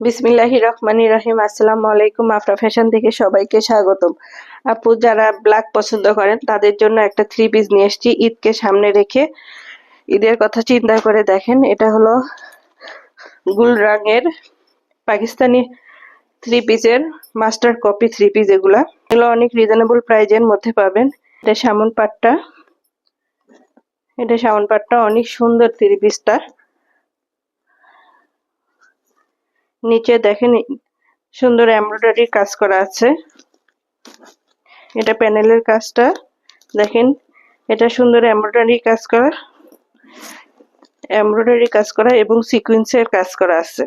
বিসমিল্লাহির রহমানির রহিম। আসসালামু আলাইকুম। আফরা ফ্যাশন থেকে সবাইকে স্বাগতম। আপু যারা ব্ল্যাক পছন্দ করেন তাদের জন্য একটা থ্রি পিস নিয়ে এসেছি ঈদকে সামনে রেখে। ঈদের কথা চিন্তা করে দেখেন, এটা হলো গুল রঙের পাকিস্তানি থ্রি পিসের মাস্টার কপি থ্রি পিস। এগুলো অনেক রিজনেবল প্রাইজের মধ্যে পাবেন। এটা সামন পাটটা অনেক সুন্দর থ্রি পিসটা। নিচে দেখেন সুন্দর এমব্রয়ডারি কাজ করা আছে। এটা প্যানেলের কাজটা দেখেন, এটা সুন্দর এমব্রয়ডারি কাজ করা এবং সিকোয়েন্সের কাজ করা আছে।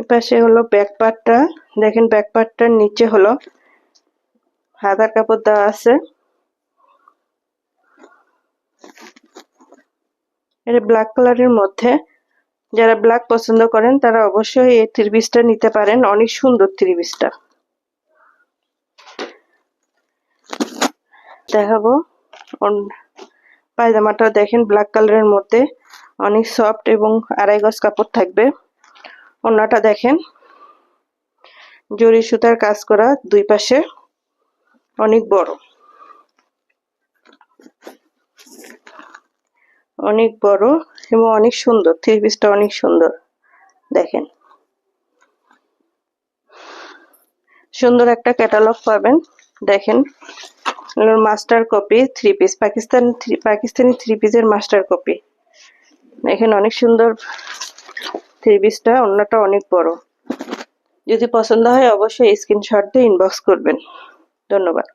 এপাশে হলো ব্যাক পার্টটা দেখেন, ব্যাক পার্টটার নিচে হলো হাতার কাপড় দেওয়া আছে। এটা ব্ল্যাক কালারের মধ্যে, যারা ব্ল্যাক পছন্দ করেন তারা অবশ্যই এই থ্রি পিসটা নিতে পারেন। অনেক সুন্দর থ্রি পিসটা। দেখাবো পায়জামাটা দেখেন, ব্ল্যাক কালারের মধ্যে অনেক সফট এবং আড়াই গজ কাপড় থাকবে। ওড়নাটা দেখেন, জরি সুতার কাজ করা, দুই পাশে অনেক বড় এবং অনেক সুন্দর। থ্রি পিসটা অনেক সুন্দর দেখেন। সুন্দর একটা ক্যাটালগ পাবেন দেখেন, master copy three piece, Pakistani three পিসের মাস্টার কপি। দেখেন অনেক সুন্দর থ্রি পিসটা, ওড়নাটা অনেক বড়। যদি পছন্দ হয় অবশ্যই স্ক্রিনশট দিয়ে ইনবক্স করবেন। ধন্যবাদ।